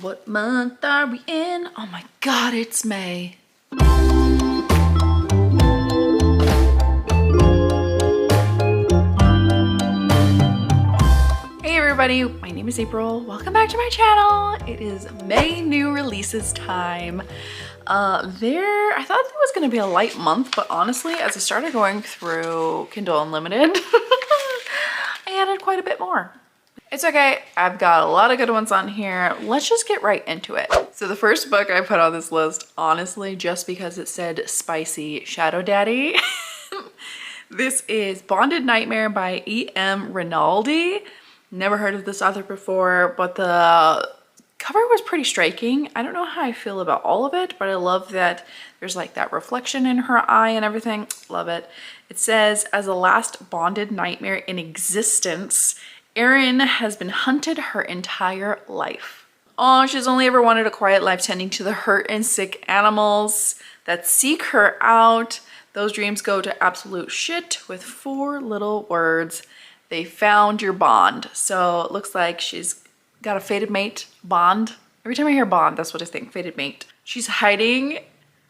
What month are we in? Oh my God, it's May. Hey everybody, my name is April. Welcome back to my channel. It is May new releases time. I thought it was gonna be a light month, but honestly, as I started going through Kindle Unlimited, I added quite a bit more. It's okay, I've got a lot of good ones on here. Let's just get right into it. So the first book I put on this list, honestly, just because it said spicy Shadow Daddy. This is Bonded Nightmare by E.M. Rinaldi. Never heard of this author before, but the cover was pretty striking. I don't know how I feel about all of it, but I love that there's like that reflection in her eye and everything. Love it. It says, as the last bonded nightmare in existence, Erin has been hunted her entire life. Oh, she's only ever wanted a quiet life tending to the hurt and sick animals that seek her out. Those dreams go to absolute shit with 4 little words. They found your bond. So it looks like she's got a fated mate, bond. Every time I hear bond, that's what I think, fated mate. She's hiding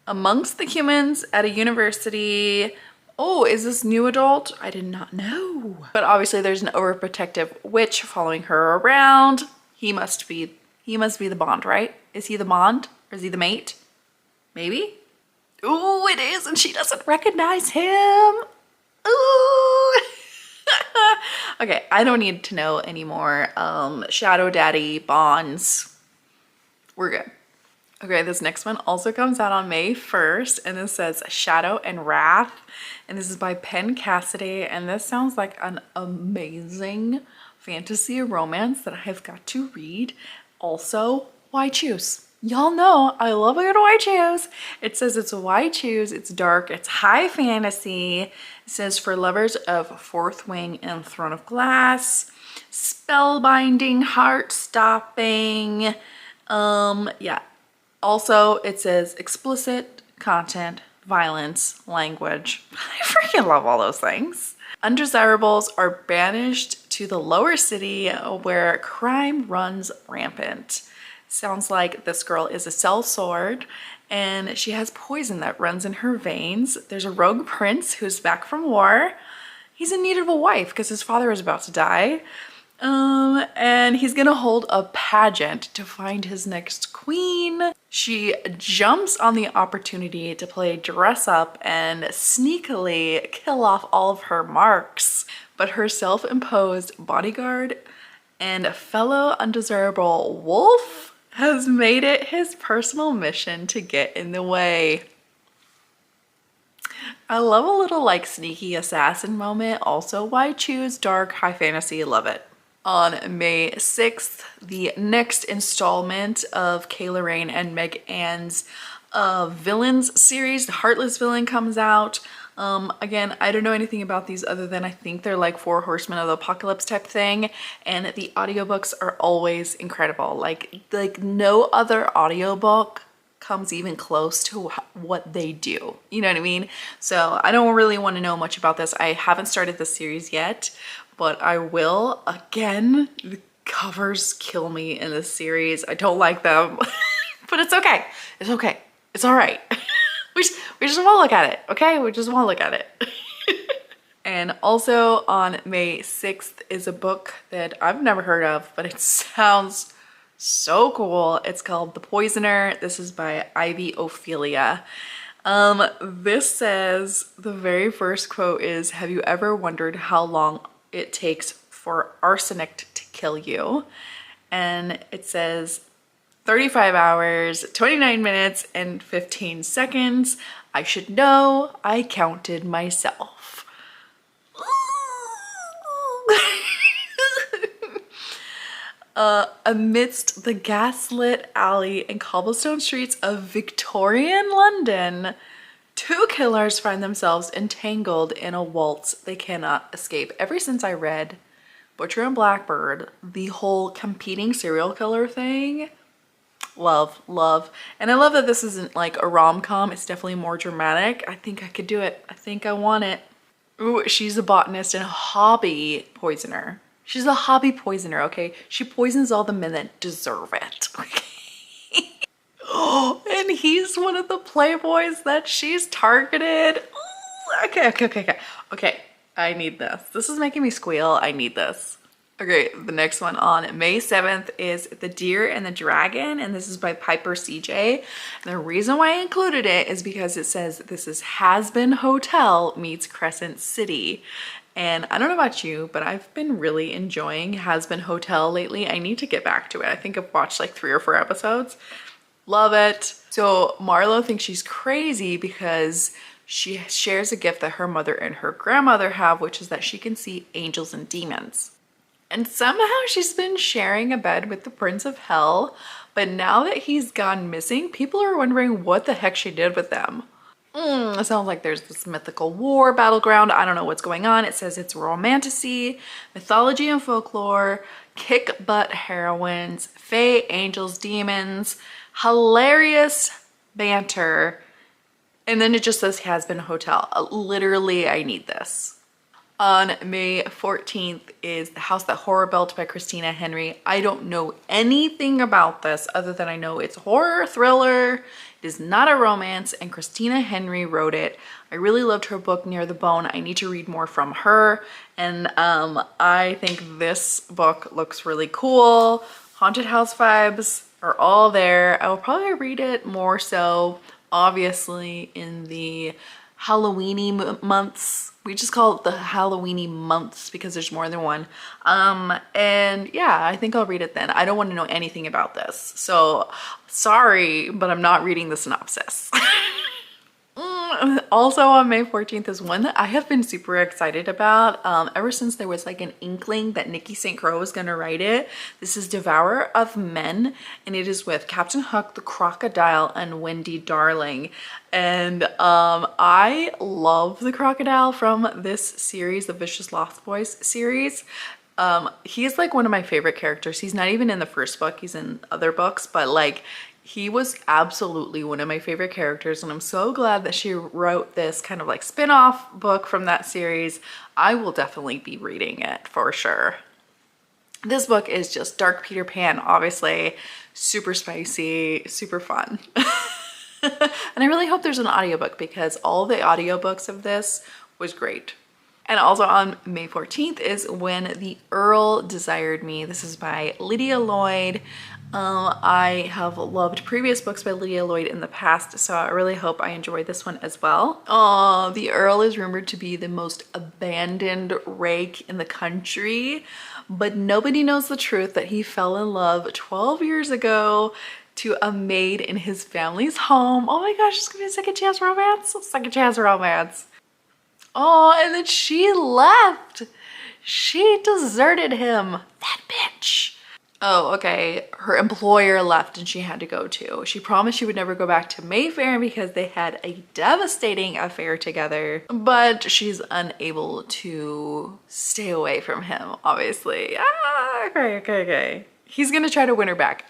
amongst the humans at a university. Oh, is this new adult? I did not know. But obviously there's an overprotective witch following her around. He must be the bond, right? Is he the bond or is he the mate? Maybe? Ooh, it is, and she doesn't recognize him. Ooh. Okay, I don't need to know anymore. Shadow Daddy, bonds. We're good. Okay, this next one also comes out on May 1st, and it says Shadow and Wrath. And this is by Penn Cassidy, and this sounds like an amazing fantasy romance that I have got to read. Also, why choose? Y'all know I love a good why choose. It says it's a why choose, it's dark, it's high fantasy. It says for lovers of Fourth Wing and Throne of Glass, spellbinding, heart-stopping. Yeah. Also, it says explicit content, violence, language. I freaking love all those things. Undesirables are banished to the lower city where crime runs rampant. Sounds like this girl is a sellsword and she has poison that runs in her veins. There's a rogue prince who's back from war. He's in need of a wife because his father is about to die. And he's gonna hold a pageant to find his next queen. She jumps on the opportunity to play dress up and sneakily kill off all of her marks. But her self-imposed bodyguard and a fellow undesirable wolf has made it his personal mission to get in the way. I love a little like sneaky assassin moment. Also, why choose dark high fantasy? Love it. On May 6th, the next installment of Kayla Rain and Meg Ann's Villains series, The Heartless Villain, comes out. Again, I don't know anything about these other than I think they're like 4 Horsemen of the Apocalypse type thing, and the audiobooks are always incredible. Like no other audiobook comes even close to what they do. You know what I mean? So I don't really want to know much about this. I haven't started the series yet, but I will. Again, the covers kill me in this series. I don't like them, but it's okay. It's okay. It's all right. We just want to look at it, okay? We just want to look at it. And also on May 6th is a book that I've never heard of, but it sounds so cool. It's called The Poisoner. This is by Ivy Ophelia. This says, the very first quote is, have you ever wondered how long it takes for arsenic to kill you? And it says, 35 hours, 29 minutes, and 15 seconds. I should know, I counted myself. Amidst the gaslit alley and cobblestone streets of Victorian London, 2 killers find themselves entangled in a waltz they cannot escape. Ever since I read Butcher and Blackbird, the whole competing serial killer thing, love. And I love that this isn't like a rom-com. It's definitely more dramatic. I think I could do it. I think I want it. Ooh, she's a botanist and a hobby poisoner. She's a hobby poisoner, okay? She poisons all the men that deserve it, okay? And he's one of the playboys that she's targeted. Ooh, okay. I need this. This is making me squeal. I need this. Okay, the next one on May 7th is The Deer and the Dragon, and this is by Piper CJ. And the reason why I included it is because it says this is Has-Been Hotel meets Crescent City. And I don't know about you, but I've been really enjoying Has-Been Hotel lately. I need to get back to it. I think I've watched like 3 or 4 episodes. Love it. So Marlo thinks she's crazy because she shares a gift that her mother and her grandmother have, which is that she can see angels and demons. And somehow she's been sharing a bed with the Prince of Hell, but now that he's gone missing, people are wondering what the heck she did with them. It sounds like there's this mythical war battleground. I don't know what's going on. It says it's romantasy, mythology and folklore, kick butt heroines, fae, angels, demons, hilarious banter, and then it just says Has-Been Hotel. Literally, I need this. On May 14th is The House That Horror Built by Christina Henry. I don't know anything about this other than I know it's a horror thriller. It is not a romance, and Christina Henry wrote it. I really loved her book Near the Bone. I need to read more from her, and I think this book looks really cool. Haunted house vibes are all there. I will probably read it more so, obviously, in the Halloweeny months. We just call it the Halloweeny months because there's more than one. And yeah, I think I'll read it then. I don't want to know anything about this. So sorry, but I'm not reading the synopsis. Also on May 14th is one that I have been super excited about ever since there was like an inkling that Nikki St. Croix was gonna write it. This is Devourer of Men, and it is with Captain Hook, the Crocodile, and Wendy Darling. And I love the crocodile from this series, the Vicious Lost Boys series. He is like one of my favorite characters. He's not even in the first book, he's in other books, but like he was absolutely one of my favorite characters, and I'm so glad that she wrote this kind of like spin-off book from that series. I will definitely be reading it for sure. This book is just dark Peter Pan, obviously, super spicy, super fun. And I really hope there's an audiobook because all the audiobooks of this was great. And also on May 14th is When the Earl Desired Me. This is by Lydia Lloyd. I have loved previous books by Lydia Lloyd in the past, so I really hope I enjoy this one as well. The Earl is rumored to be the most abandoned rake in the country, but nobody knows the truth that he fell in love 12 years ago to a maid in his family's home. Oh my gosh, it's gonna be a second chance romance? Second chance romance. Oh, and then she left. She deserted him. That bitch. Oh, okay. Her employer left and she had to go too. She promised she would never go back to Mayfair because they had a devastating affair together, but she's unable to stay away from him, obviously. Okay. He's gonna try to win her back.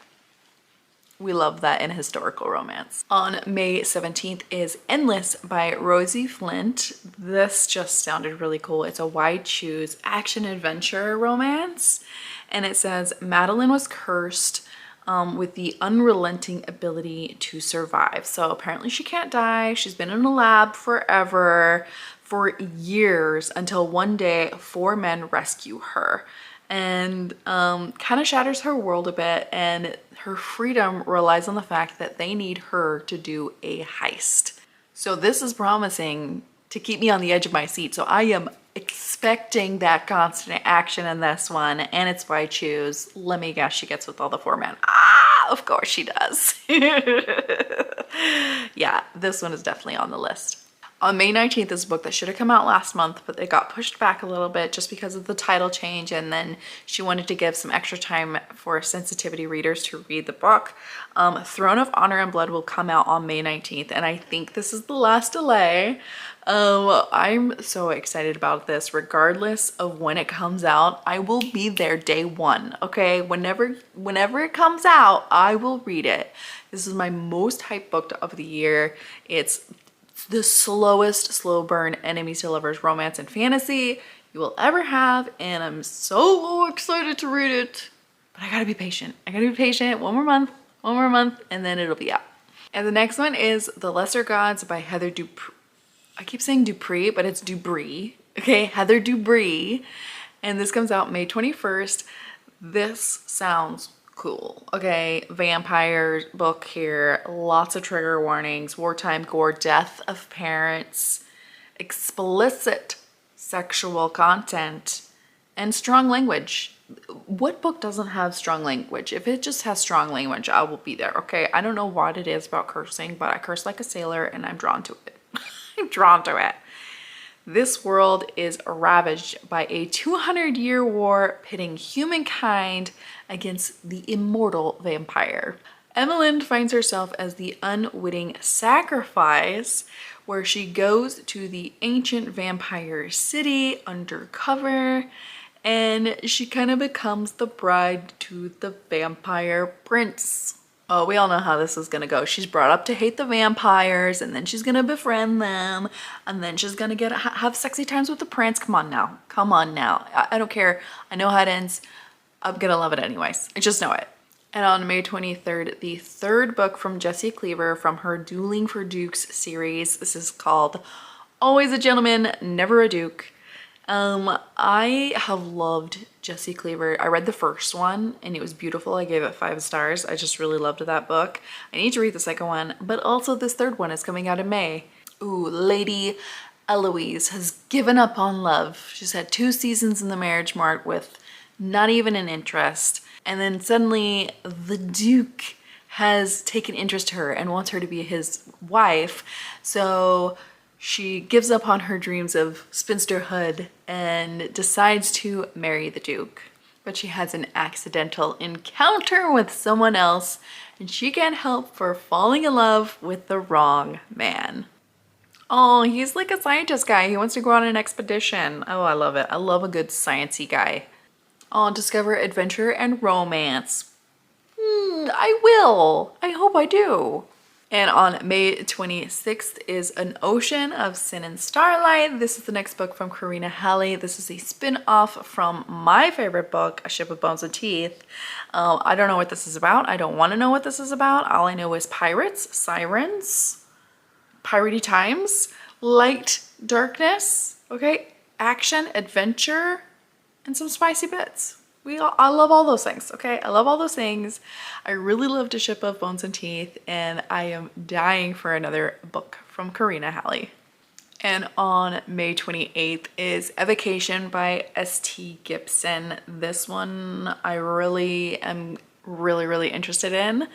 We love that in historical romance. On May 17th is Endless by Rosie Flint. This just sounded really cool. It's a wide choose action adventure romance. And it says Madeline was cursed with the unrelenting ability to survive. So apparently she can't die. She's been in a lab forever, for years, until one day 4 men rescue her. And kind of shatters her world a bit, and her freedom relies on the fact that they need her to do a heist. So this is promising to keep me on the edge of my seat. So I am expecting that constant action in this one, and it's why I choose. Let me guess, she gets with all the 4 men. Of course she does. Yeah, this one is definitely on the list. On May 19th is a book that should have come out last month, but it got pushed back a little bit just because of the title change, and then she wanted to give some extra time for sensitivity readers to read the book. Throne of Honor and Blood will come out on May 19th, and I think this is the last delay. I'm so excited about this. Regardless of when it comes out, I will be there day one, okay? Whenever it comes out, I will read it. This is my most hyped book of the year. It's the slowest slow burn enemies to lovers romance and fantasy you will ever have, and I'm so excited to read it. But I gotta be patient. One more month, and then it'll be out. And the next one is The Lesser Gods by Heather Dupree. I keep saying Dupree, but it's Dubree. Okay, Heather Dubree. And this comes out May 21st. This sounds cool. Okay, vampire book here. Lots of trigger warnings, wartime gore, death of parents, explicit sexual content, and strong language. What book doesn't have strong language? If it just has strong language, I will be there, okay? I don't know what it is about cursing, but I curse like a sailor and I'm drawn to it. I'm drawn to it. This world is ravaged by a 200-year war pitting humankind against the immortal vampire. Evelyn finds herself as the unwitting sacrifice, where she goes to the ancient vampire city undercover, and she kind of becomes the bride to the vampire prince. Oh, we all know how this is gonna go. She's brought up to hate the vampires, and then she's gonna befriend them, and then she's gonna have sexy times with the prince. Come on now. Come on now. I don't care. I know how it ends. I'm gonna love it anyways. I just know it. And on May 23rd, the third book from Jessie Cleaver from her Dueling for Dukes series. This is called Always a Gentleman, Never a Duke. I have loved Jessie Cleaver. I read the first one and it was beautiful. I gave it 5 stars. I just really loved that book. I need to read the second one, but also this third one is coming out in May. Ooh, Lady Eloise has given up on love. She's had 2 seasons in the marriage mart with not even an interest. And then suddenly the Duke has taken interest to her and wants her to be his wife. So she gives up on her dreams of spinsterhood and decides to marry the Duke. But she has an accidental encounter with someone else and she can't help for falling in love with the wrong man. Oh, he's like a scientist guy. He wants to go on an expedition. Oh, I love it. I love a good sciencey guy. Oh, discover adventure and romance. I will. I hope I do. And on May 26th is An Ocean of Sin and Starlight. This is the next book from Karina Halley. This is a spin-off from my favorite book, A Ship of Bones and Teeth. I don't know what this is about. I don't want to know what this is about. All I know is pirates, sirens, piratey times, light, darkness, okay, action, adventure, and some spicy bits. I love all those things, okay? I love all those things. I really loved A Ship of Bones and Teeth, and I am dying for another book from Karina Halley. And on May 28th is Evocation by S.T. Gibson. This one I really am really interested in.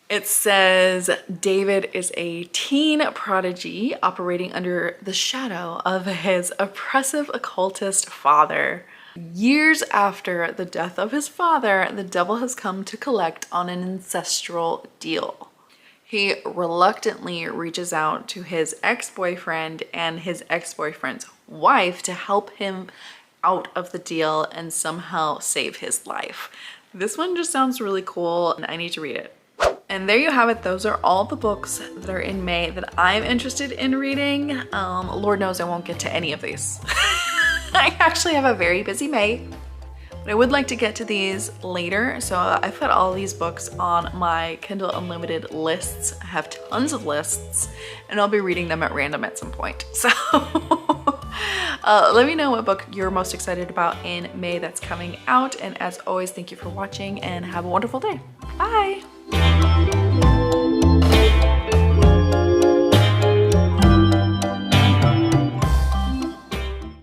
It says David is a teen prodigy operating under the shadow of his oppressive occultist father. Years after the death of his father, the devil has come to collect on an ancestral deal. He reluctantly reaches out to his ex-boyfriend and his ex-boyfriend's wife to help him out of the deal and somehow save his life. This one just sounds really cool and I need to read it. And there you have it. Those are all the books that are in May that I'm interested in reading. Lord knows I won't get to any of these. I actually have a very busy May, but I would like to get to these later. So I put all these books on my Kindle Unlimited lists. I have tons of lists and I'll be reading them at random at some point. So let me know what book you're most excited about in May that's coming out. And as always, thank you for watching and have a wonderful day. Bye.